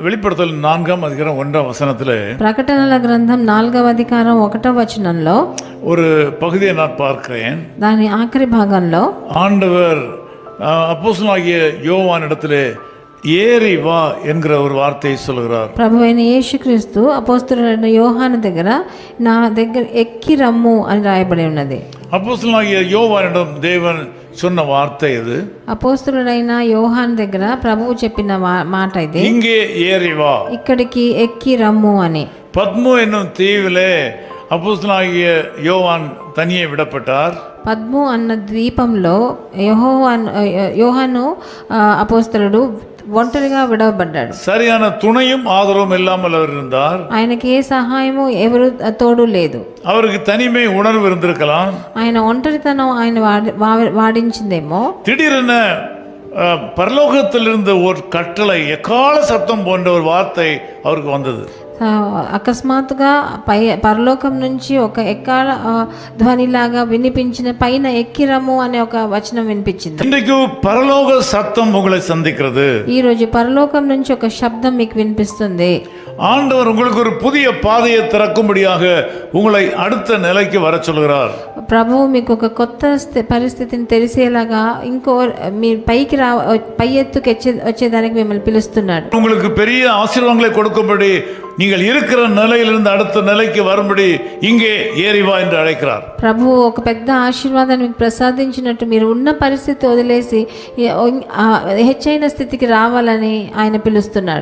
வெளிப்படுத்தல் 4ஆம் அதிகாரம் 1ஆம் வசனத்திலே ప్రకటనల గ్రంథం 4వ అధికారం 1వ వచనంలో ஒரு பகுதியை நான் பார்க்கிறேன். దాని ఆఖరి భాగంలో ஆண்டவர் அப்போஸ்தலனாகிய யோவானிடத்திலே ஏறி வா என்கிற ஒரு வார்த்தையை சொல்கிறார். ప్రభు అయిన యేసుక్రీస్తు అపోస్తలుడైన యోహాను దగ్గర నా దగ్గర ఎక్కి రమ్ము అని రాయబడి ఉన్నది. அப்போஸ்தலனாகிய யோவானிடம் தேவன் சொன்ன வார்த்தை இது. అపోస్తలుడైన యోహాను దగ్గర ప్రభువు చెప్పిన మాట ఇది. இங்கே ஏறி வா, ఇక్కడికి ఎక్కి రమ్ము అని. பத்மு என்னும் தீவிலே அப்போஸ்தலனாகிய யோவான் தனியே விடப்பட்டார். పద్ము అన్న ద్వీపంలో యోహాను అపోస్తలుడు ఒంటరిగా విడవబడ్డాడు. சரியான துணையும் ஆதரவும் இல்லாமல் அவர் இருந்தார். ఆయనకి ఏ సహాయము ఎవరు తోడు లేదు. அவருக்கு தனிமை உணர்வு இருந்திருக்கலாம். ఆయన ఒంటరితనం ఆయన వాడించిందేమో. திடீரென பரலோகத்திலிருந்து ஒரு கட்டளை, எக்கால சத்தம் போன்ற ஒரு வார்த்தை அவருக்கு வந்தது. అకస్మాత్తుగా పరలోకం నుంచి ఒక ఎక్కాల ధ్వనిలాగా వినిపించిన పైన ఎక్కిరము అనే ఒక వచనం వినిపించింది. இன்றைக்கு பரலோக சத்தம் உங்களை சந்திக்கிறது. ఈ రోజు పరలోకం నుంచి ఒక శబ్దం మీకు వినిపిస్తుంది. ஆண்டவர் உங்களுக்கு ஒரு புதிய பாதையை திறக்கும்படியாக உங்களை அடுத்த நிலைக்கு வர சொல்கிறார். ప్రభువు మీకు ఒక కొత్త పరిస్థితిని తెలిసేలాగా ఇంకో మీ పైకి పై ఎత్తుకు వచ్చేదానికి మిమ్మల్ని పిలుస్తున్నాడు. உங்களுக்கு பெரிய ஆசீர்வாதங்களை கொடுக்கும்படி நீங்கள் இருக்கிற நிலையிலிருந்து அடுத்த நிலைக்கு வரும்படி இங்கே ஏறி வா என்று அழைக்கிறார். ప్రభువు ఒక పెద్ద ఆశీర్వాదాన్ని మీకు ప్రసాదించినట్టు మీరు ఉన్న పరిస్థితి వదిలేసి హెచ్చైన స్థితికి రావాలని ఆయన పిలుస్తున్నాడు.